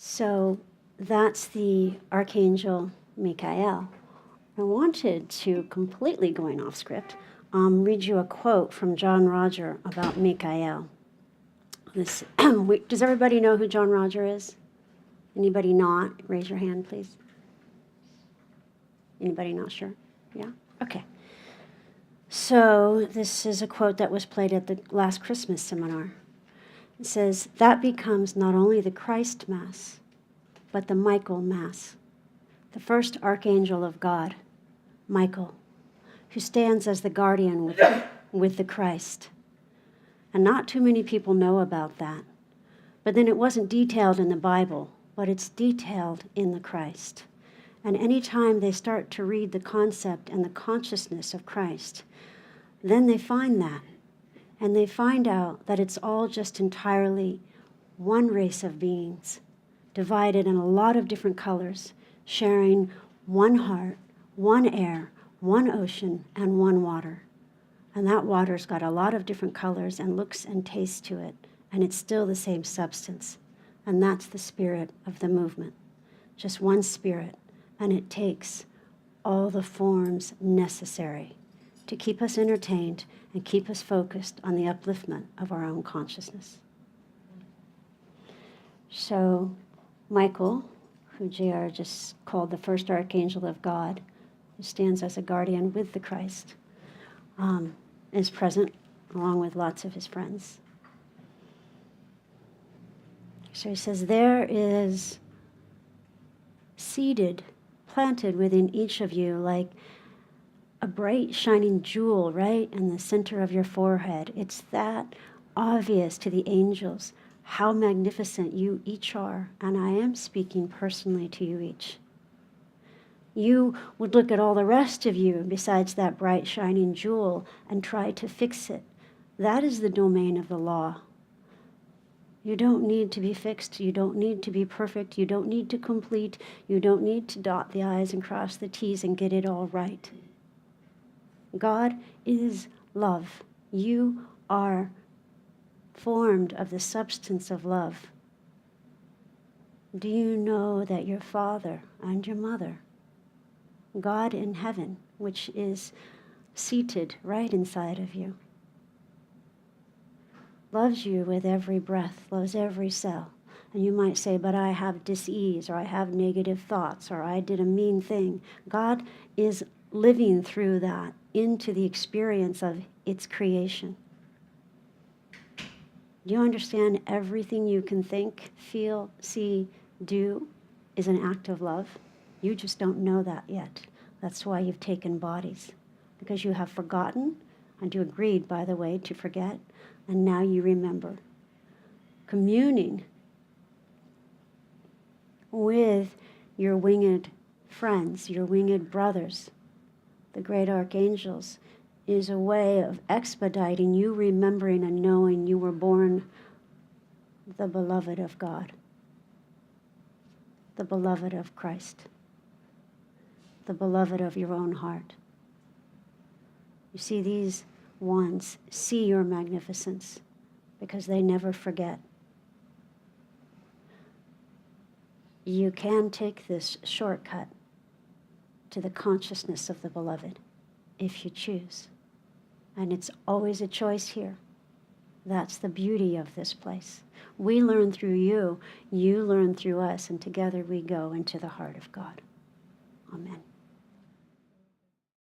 So that's the Archangel Mikael. I wanted to, completely going off script, read you a quote from John Roger about Mikael. This, does everybody know who John Roger is? Anybody not? Raise your hand, please. Anybody not sure? Yeah? Okay. So this is a quote that was played at the last Christmas seminar. It says, that becomes not only the Christ Mass, but the Michael Mass, the first archangel of God, Michael, who stands as the guardian with the Christ. And not too many people know about that. But then it wasn't detailed in the Bible, but it's detailed in the Christ. And anytime they start to read the concept and the consciousness of Christ, then they find that. And they find out that it's all just entirely one race of beings, divided in a lot of different colors, sharing one heart, one air, one ocean, and one water. And that water's got a lot of different colors and looks and tastes to it, and it's still the same substance. And that's the spirit of the movement. Just one spirit, and it takes all the forms necessary to keep us entertained and keep us focused on the upliftment of our own consciousness. So Michael, who JR just called the first archangel of God, who stands as a guardian with the Christ, is present along with lots of his friends. So he says, there is seeded, planted within each of you like a bright shining jewel right in the center of your forehead. It's that obvious to the angels how magnificent you each are, and I am speaking personally to you each. You would look at all the rest of you besides that bright shining jewel and try to fix it. That is the domain of the law. You don't need to be fixed. You don't need to be perfect. You don't need to complete. You don't need to dot the I's and cross the T's and get it all right. God is love. You are formed of the substance of love. Do you know that your father and your mother, God in heaven, which is seated right inside of you, loves you with every breath, loves every cell. And you might say, but I have dis-ease, or I have negative thoughts, or I did a mean thing. God is living through that into the experience of its creation. Do you understand everything you can think, feel, see, do is an act of love? You just don't know that yet. That's why you've taken bodies, because you have forgotten, and you agreed, by the way, to forget, and now you remember. Communing with your winged friends, your winged brothers, the great archangels, is a way of expediting you remembering and knowing you were born the beloved of God, the beloved of Christ, the beloved of your own heart. You see, these ones see your magnificence because they never forget. You can take this shortcut to the consciousness of the beloved if you choose. And it's always a choice here. That's the beauty of this place. We learn through you, you learn through us, and together we go into the heart of God. Amen.